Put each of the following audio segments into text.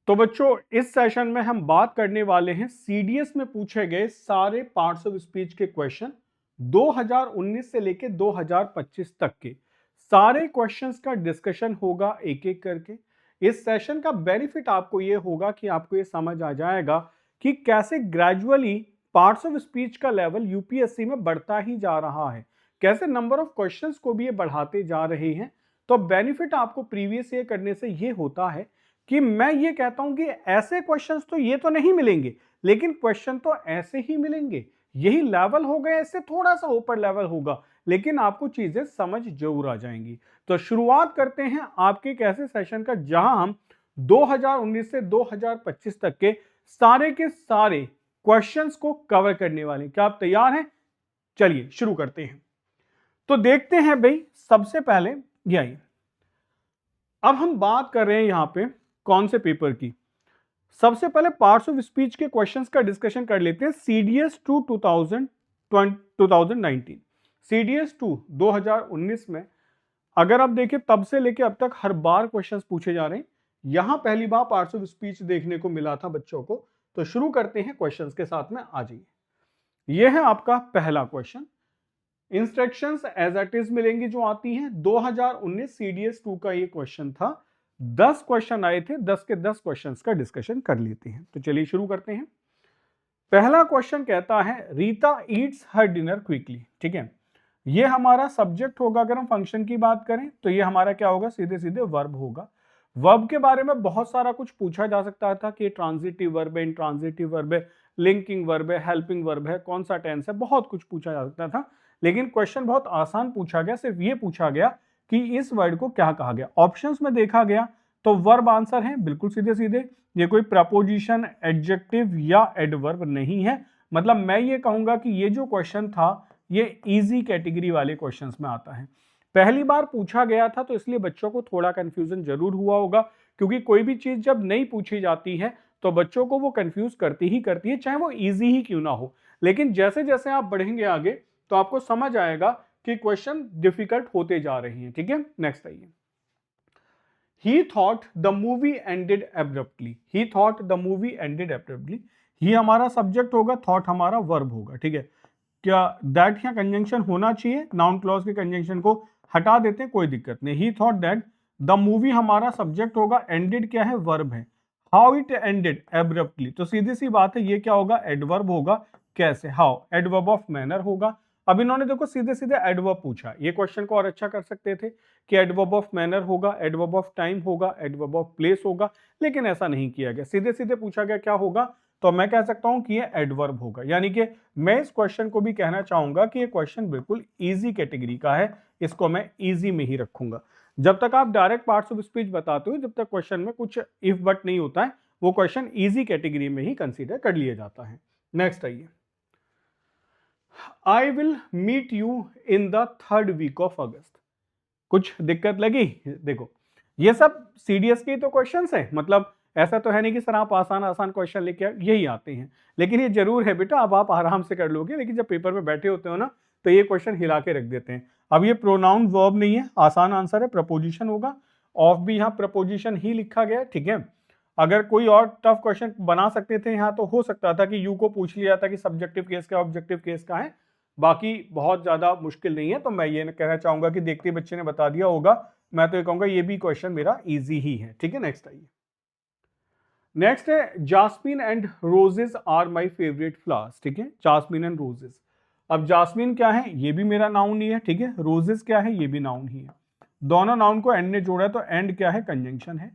तो बच्चों इस सेशन में हम बात करने वाले हैं सीडीएस में पूछे गए सारे पार्ट्स ऑफ स्पीच के क्वेश्चन 2019 से लेके 2025 तक के सारे क्वेश्चंस का डिस्कशन होगा एक एक करके। इस सेशन का बेनिफिट आपको ये होगा कि आपको ये समझ आ जाएगा कि कैसे ग्रेजुअली पार्ट्स ऑफ स्पीच का लेवल यूपीएससी में बढ़ता ही जा रहा है, कैसे नंबर ऑफ क्वेश्चंस को भी ये बढ़ाते जा रहे हैं। तो बेनिफिट आपको प्रीवियस ईयर करने से ये होता है कि मैं ये कहता हूं कि ऐसे क्वेश्चंस तो ये तो नहीं मिलेंगे, लेकिन क्वेश्चन तो ऐसे ही मिलेंगे। यही लेवल हो गया, इससे थोड़ा सा ऊपर लेवल होगा, लेकिन आपको चीजें समझ जरूर आ जाएंगी। तो शुरुआत करते हैं आपके एक ऐसे सेशन का जहां हम 2019 से 2025 तक के सारे क्वेश्चंस को कवर करने वाले हैं। क्या आप तैयार हैं? चलिए शुरू करते हैं। तो देखते हैं भाई, सबसे पहले यही, अब हम बात कर रहे हैं यहां पे कौन से पेपर की। सबसे पहले पार्ट्स ऑफ स्पीच के क्वेश्चंस का डिस्कशन कर लेते हैं। सीडीएस 2 2019, सीडीएस 2 2019 में अगर आप देखें तब से लेके अब तक हर बार क्वेश्चंस पूछे जा रहे हैं। यहां पहली बार पार्ट्स ऑफ स्पीच देखने को मिला था बच्चों को। तो शुरू करते हैं क्वेश्चंस के साथ में, आ जाइए। यह है आपका पहला question. Instructions as it is मिलेंगी जो आती हैं। 2019 सीडीएस 2 का ये क्वेश्चन था। 10 क्वेश्चन आए थे, 10 के 10 क्वेश्चंस का डिस्कशन कर लेते हैं। तो चलिए शुरू करते हैं। पहला क्वेश्चन कहता है रीता ईट्स हर डिनर क्विकली। ठीक है, ये हमारा सब्जेक्ट होगा। अगर हम फंक्शन की बात करें तो ये हमारा क्या होगा, सीधे सीधे वर्ब होगा। वर्ब के बारे में बहुत सारा कुछ पूछा जा सकता था कि ट्रांजिटिव वर्ब है, इंट्रांजिटिव वर्ब है, लिंकिंग वर्ब है, हेल्पिंग वर्ब है, कौन सा टेंस है, बहुत कुछ पूछा जा सकता था। लेकिन क्वेश्चन बहुत आसान पूछा गया। सिर्फ ये पूछा गया कि इस वर्ड को क्या कहा गया। ऑप्शंस में देखा गया तो वर्ब आंसर है, बिल्कुल सीधे सीधे। ये कोई प्रपोजिशन, एडजेक्टिव या एडवर्ब नहीं है। मतलब मैं ये कहूंगा कि ये जो क्वेश्चन था ये इजी कैटेगरी वाले क्वेश्चंस में आता है। पहली बार पूछा गया था तो इसलिए बच्चों को थोड़ा कंफ्यूजन जरूर हुआ होगा, क्योंकि कोई भी चीज जब नहीं पूछी जाती है तो बच्चों को वो कंफ्यूज करती ही करती है, चाहे वो इजी ही क्यों ना हो। लेकिन जैसे जैसे आप बढ़ेंगे आगे तो आपको समझ आएगा कि क्वेश्चन डिफिकल्ट होते जा रहे हैं। ठीक है, नेक्स्ट आइए। He thought the movie ended abruptly. He thought the movie ended abruptly. ही हमारा सब्जेक्ट होगा, थॉट हमारा वर्ब होगा। ठीक है, क्या दैट यहाँ कंजंक्शन होना चाहिए, नाउन क्लॉज के कंजंक्शन को हटा देते हैं, कोई दिक्कत नहीं। ही थॉट दैट द मूवी हमारा सब्जेक्ट होगा, एंडेड क्या है, वर्ब है। हाउ इट एंडेड एब्रप्टली, तो सीधी सी बात है ये क्या होगा, एडवर्ब होगा। कैसे, हाउ, एडवर्ब ऑफ मैनर होगा। अब इन्होंने देखो सीधे सीधे एडवर्ब पूछा। ये क्वेश्चन को और अच्छा कर सकते थे कि एडवर्ब ऑफ मैनर होगा, एडवर्ब ऑफ टाइम होगा, एडवर्ब ऑफ प्लेस होगा, लेकिन ऐसा नहीं किया गया। सीधे सीधे पूछा गया क्या होगा, तो मैं कह सकता हूं कि ये एडवर्ब होगा। यानी कि मैं इस क्वेश्चन को भी कहना चाहूंगा कि ये क्वेश्चन बिल्कुल इजी कैटेगरी का है। इसको मैं इजी में ही रखूंगा। जब तक आप डायरेक्ट पार्ट्स ऑफ स्पीच बताते हो, जब तक क्वेश्चन में कुछ इफ बट नहीं होता है, वो क्वेश्चन इजी कैटेगरी में ही कंसीडर कर लिया जाता है। नेक्स्ट आइए। I will meet you in the 3rd week of August. कुछ दिक्कत लगी? देखो ये सब सीडीएस के तो क्वेश्चंस हैं, मतलब ऐसा तो है नहीं कि सर आप आसान आसान क्वेश्चन लेके यही आते हैं। लेकिन ये जरूर है बेटा, अब आप आराम से कर लोगे। लेकिन जब पेपर में बैठे होते हो ना तो ये क्वेश्चन हिला के रख देते हैं। अब ये प्रोनाउन वर्ब नहीं है, आसान आंसर है, प्रपोजिशन होगा। ऑफ भी यहाँ प्रपोजिशन ही लिखा गया है। ठीक है, अगर कोई और टफ क्वेश्चन बना सकते थे यहाँ तो हो सकता था कि यू को पूछ लिया था कि सब्जेक्टिव केस का ऑब्जेक्टिव केस का है। बाकी बहुत ज्यादा मुश्किल नहीं है। तो मैं ये कहना चाहूंगा कि देखते बच्चे ने बता दिया होगा। मैं तो ये कहूंगा ये भी क्वेश्चन मेरा इजी ही है। ठीक है, नेक्स्ट आइए। नेक्स्ट है jasmine and roses are my favourite flowers. ठीक है, जास्मिन एंड रोजेस। अब जास्मिन क्या है, ये भी मेरा नाउन ही है। ठीक है, रोजेस क्या है, ये भी नाउन ही है। दोनों नाउन को एंड ने जोड़ा तो एंड क्या है, कंजंक्शन है।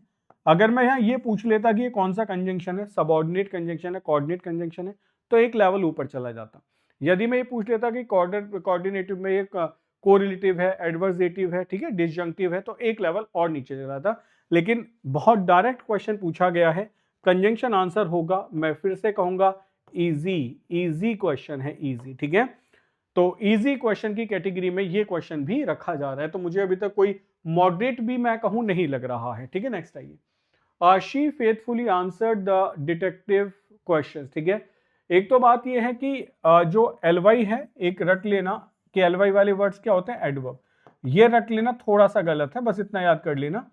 अगर मैं यहाँ ये पूछ लेता कि ये कौन सा कंजंक्शन है, सबऑर्डिनेट कंजंक्शन है, कोऑर्डिनेट कंजंक्शन है, तो एक लेवल ऊपर चला जाता। यदि मैं ये पूछ लेता कि कोऑर्डिनेटिव में ये कोरिलेटिव है, एडवर्सेटिव है, ठीक है, डिसजंक्टिव है, तो एक लेवल और नीचे चला जाता। लेकिन बहुत डायरेक्ट क्वेश्चन पूछा गया है, कंजंक्शन आंसर होगा। मैं फिर से कहूंगा इजी, इजी क्वेश्चन है, इजी। ठीक है, तो इजी क्वेश्चन की कैटेगरी में ये क्वेश्चन भी रखा जा रहा है। तो मुझे अभी तक कोई मॉडरेट भी मैं कहूं नहीं लग रहा है। ठीक है, नेक्स्ट आइए। She faithfully answered the detective question. ठीक है, एक तो बात यह है कि जो एलवाई है, एक रट लेना कि एलवाई वाले वर्ड्स क्या होते हैं, एडवर्ब। ये रट लेना थोड़ा सा गलत है, बस इतना याद कर लेना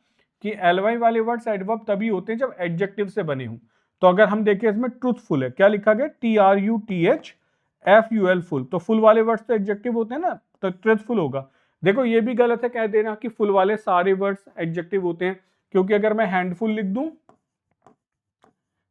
कि ly वाले वर्ड्स एडवर्ब तभी होते हैं जब एडजेक्टिव से बने हों। तो अगर हम देखें इसमें ट्रूथफुल है, क्या लिखा गया, TRUTHFUL फुल, तो फुल वाले वर्ड्स तो एडजेक्टिव होते हैं ना, तो ट्रूथफुल होगा। देखो ये भी गलत है कह देना कि फुल वाले सारे वर्ड्स एडजेक्टिव होते हैं, क्योंकि अगर मैं हैंडफुल लिख दूं,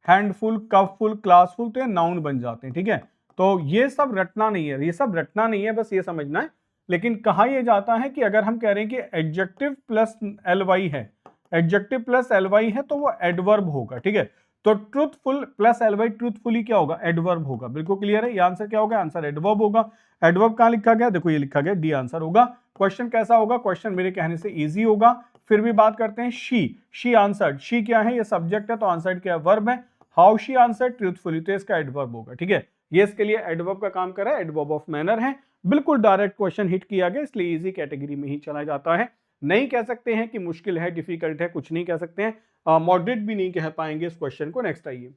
हैंडफुल, कपफुल, क्लासफुल, तो ये नाउन बन जाते हैं, ठीक है। तो ये सब रटना नहीं है, ये सब रटना नहीं है, बस ये समझना है। लेकिन कहा यह जाता है कि अगर हम कह रहे हैं कि एडजेक्टिव प्लस ly है, एडजेक्टिव प्लस ly है, तो वो एडवर्ब होगा, ठीक है। तो ट्रूथफुल प्लस ly ट्रूथफुली क्या होगा, एडवर्ब होगा। बिल्कुल क्लियर है, ये आंसर क्या होगा, आंसर एडवर्ब होगा। एडवर्ब कहां लिखा गया, देखो ये लिखा गया, डी आंसर होगा। क्वेश्चन कैसा होगा, क्वेश्चन मेरे कहने से इजी होगा। फिर भी बात करते हैं, शी आंसर्ड, शी क्या है, ये सब्जेक्ट है, तो आंसर्ड क्या है, वर्ब है। हाउ शी आंसर्ड ट्रूथफुली, तो इसका एडवर्ब होगा, ठीक है। ये इसके लिए एडवर्ब का काम कर रहा है, एडवर्ब ऑफ मैनर है। बिल्कुल डायरेक्ट क्वेश्चन हिट किया गया, इसलिए इजी कैटेगरी में ही चला जाता है। नहीं कह सकते हैं कि मुश्किल है, डिफिकल्ट है, कुछ नहीं कह सकते हैं, मॉडरेट भी नहीं कह पाएंगे इस क्वेश्चन को। नेक्स्ट आइए,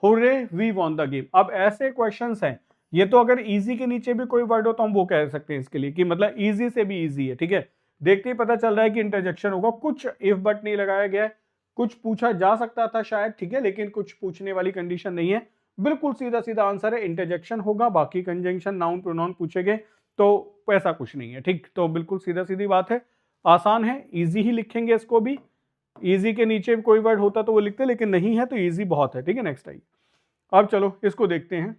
hurray we won the game. अब ऐसे क्वेश्चंस हैं, ये तो अगर इजी के नीचे भी कोई वर्ड हो तो हम वो कह सकते हैं इसके लिए कि मतलब इजी से भी इजी है, ठीक है। देखते ही पता चल रहा है कि इंटरजेक्शन होगा, कुछ इफ बट नहीं लगाया गया है, कुछ पूछा जा सकता था शायद, ठीक है, लेकिन कुछ पूछने वाली कंडीशन नहीं है। बिल्कुल सीधा सीधा आंसर है, इंटरजेक्शन होगा, बाकी कंजंक्शन, नाउन, प्रोनाउन पूछेंगे, तो ऐसा कुछ नहीं है, ठीक। तो बिल्कुल सीधा सीधी बात है, आसान है, इजी ही लिखेंगे इसको भी। इजी के नीचे कोई वर्ड होता तो वो लिखते, लेकिन नहीं है तो इजी बहुत है, ठीक है। नेक्स्ट आइए, अब चलो इसको देखते हैं।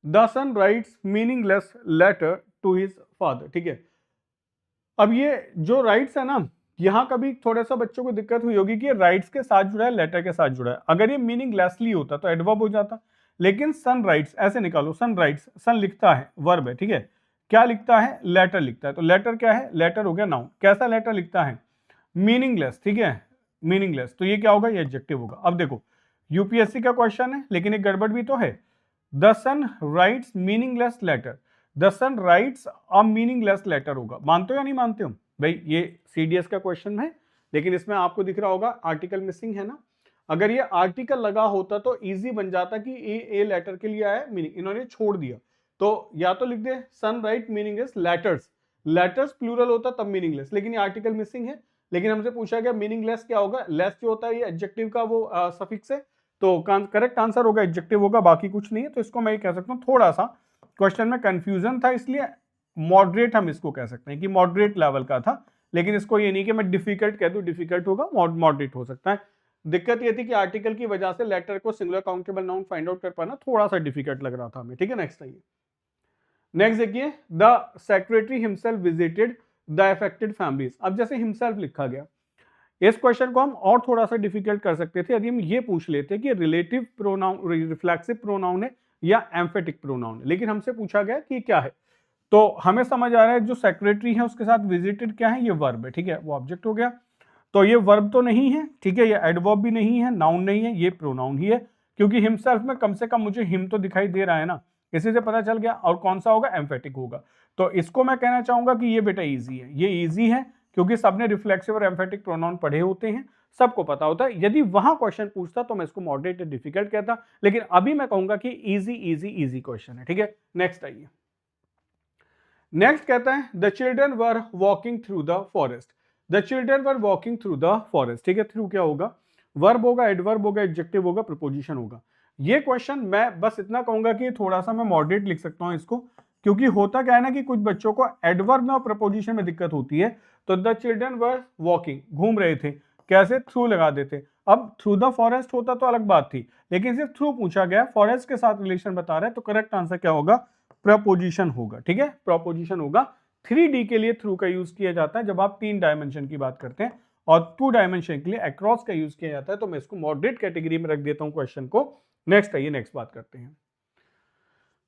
The son writes meaningless letter to his father, ठीक है। अब ये जो राइट्स है ना, यहां कभी थोड़ा सा बच्चों को दिक्कत हुई होगी कि राइट्स के साथ जुड़ा है, लेटर के साथ जुड़ा है। अगर ये मीनिंगलेसली होता तो एडवर्ब हो जाता, लेकिन सन राइट्स ऐसे निकालो, सन राइट्स, सन लिखता है, वर्ब है, ठीक है। क्या लिखता है, लेटर लिखता है, तो लेटर क्या है, लेटर हो गया नाउन। कैसा लेटर लिखता है, मीनिंगलेस, ठीक है, मीनिंगलेस, तो ये क्या होगा, ये एडजेक्टिव होगा। अब देखो यूपीएससी का क्वेश्चन है, लेकिन एक गड़बड़ भी तो है। The son writes meaningless letter, the son writes a meaningless letter होगा, मानते हो या नहीं मानते हो भाई, ये सीडीएस का क्वेश्चन है, लेकिन इसमें आपको दिख रहा होगा आर्टिकल मिसिंग है ना। अगर ये आर्टिकल लगा होता तो इजी बन जाता कि ए लेटर के लिए आया मीनिंग, इन्होंने छोड़ दिया। तो या तो लिख दे सन write meaningless letters, letters plural होता तब मीनिंगलेस, लेकिन ये आर्टिकल मिसिंग है। लेकिन हमसे पूछा गया मीनिंगलेस क्या होगा, लेस जो होता है ये एडजेक्टिव का वो सफिक्स है, तो करेक्ट आंसर होगा एडजेक्टिव होगा, बाकी कुछ नहीं है। तो इसको मैं ये कह सकता हूँ, थोड़ा सा क्वेश्चन में कंफ्यूजन था, इसलिए मॉडरेट हम इसको कह सकते हैं कि मॉडरेट लेवल का था। लेकिन इसको ये नहीं कि मैं डिफिकल्ट कह दूं, डिफिकल्ट होगा, मॉडरेट हो सकता है। दिक्कत ये थी कि आर्टिकल की वजह से लेटर को singular countable noun find out कर पाना थोड़ा सा डिफिकल्ट लग रहा था हमें, ठीक है। नेक्स्ट आइए, नेक्स्ट देखिए, the secretary himself visited the affected families. अब जैसे हिमसेल्फ लिखा गया, इस क्वेश्चन को हम और थोड़ा सा डिफिकल्ट कर सकते थे यदि हम ये पूछ लेते कि रिलेटिव प्रोनाउन, रिफ्लेक्सिव प्रोनाउन है या एम्फेटिक प्रोनाउन है, लेकिन हमसे पूछा गया कि क्या है। तो हमें समझ आ रहा है जो सेक्रेटरी है उसके साथ विजिटेड क्या है, ये वर्ब है, ठीक है, वो ऑब्जेक्ट हो गया। तो ये वर्ब तो नहीं है, ठीक है, ये एडवर्ब भी नहीं है, नाउन नहीं है, ये प्रोनाउन ही है, क्योंकि हिमसेल्फ में कम से कम मुझे हिम तो दिखाई दे रहा है ना, इसी से पता चल गया। और कौन सा होगा, एम्फेटिक होगा। तो इसको मैं कहना चाहूंगा कि ये बेटा इजी है, ये इजी है, क्योंकि सबने रिफ्लेक्सिव और एम्फेटिक प्रोनाउन पढ़े होते हैं, सबको पता होता है। यदि वहां क्वेश्चन पूछता तो मैं इसको मॉडरेट या डिफिकल्ट कहता, लेकिन अभी मैं कहूंगा कि इजी इजी इजी क्वेश्चन है, ठीक है। नेक्स्ट आइए, नेक्स्ट कहता है the children were walking through the forest, the children were walking through the forest, ठीक है। थ्रू क्या होगा, वर्ब होगा, एडवर्ब होगा, एडजेक्टिव होगा, प्रीपोजिशन होगा। ये क्वेश्चन मैं बस इतना कहूंगा कि थोड़ा सा मैं मॉडरेट लिख सकता हूं इसको, क्योंकि होता क्या है ना कि कुछ बच्चों को एडवर्ब में और प्रपोजिशन में दिक्कत होती है। तो द चिल्ड्रन वर वॉकिंग, घूम रहे थे, कैसे, थ्रू लगा देते। अब थ्रू द फॉरेस्ट होता तो अलग बात थी, लेकिन सिर्फ थ्रू पूछा गया, फॉरेस्ट के साथ रिलेशन बता रहा है, तो करेक्ट आंसर क्या होगा, प्रपोजिशन होगा, ठीक है, प्रपोजिशन होगा। 3D के लिए थ्रू का यूज किया जाता है जब आप 3 डायमेंशन की बात करते हैं, और 2 डायमेंशन के लिए अक्रॉस का यूज किया जाता है। तो मैं इसको मॉडरेट कैटेगरी में रख देता हूं क्वेश्चन को। नेक्स्ट आइए, नेक्स्ट बात करते हैं,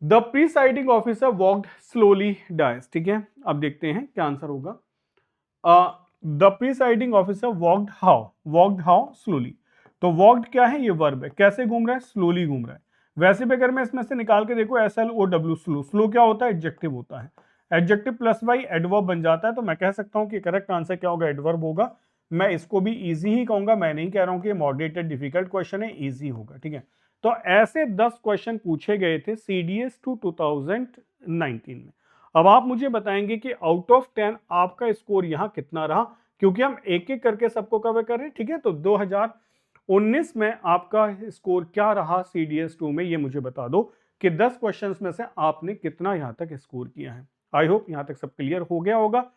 the presiding officer walked slowly dais, ठीक है। अब देखते हैं क्या आंसर होगा। The presiding officer walked how slowly, तो वॉक्ड क्या है, ये वर्ब है, कैसे घूम रहा है, स्लोली घूम रहा है। वैसे भी अगर मैं इसमें से निकाल के देखो SLOW, स्लो, स्लो क्या होता है, एडजेक्टिव होता है, एडजेक्टिव प्लस वाई एडवर्ब बन जाता है। तो मैं कह सकता हूं कि करेक्ट आंसर क्या होगा, एडवर्ब होगा। मैं इसको भी इजी ही कहूंगा, मैं नहीं कह रहा हूं कि मॉडरेटेड डिफिकल्ट क्वेश्चन है, इजी होगा, ठीक है। तो ऐसे 10 क्वेश्चन पूछे गए थे CDS 2019 में। अब आप मुझे बताएंगे कि आउट ऑफ 10 आपका स्कोर यहां कितना रहा, क्योंकि हम एक एक करके सबको कवर कर रहे हैं, ठीक है। तो 2019 में आपका स्कोर क्या रहा CDS2 में, ये मुझे बता दो कि 10 क्वेश्चंस में से आपने कितना यहां तक स्कोर किया है। आई होप यहां तक सब क्लियर हो गया होगा।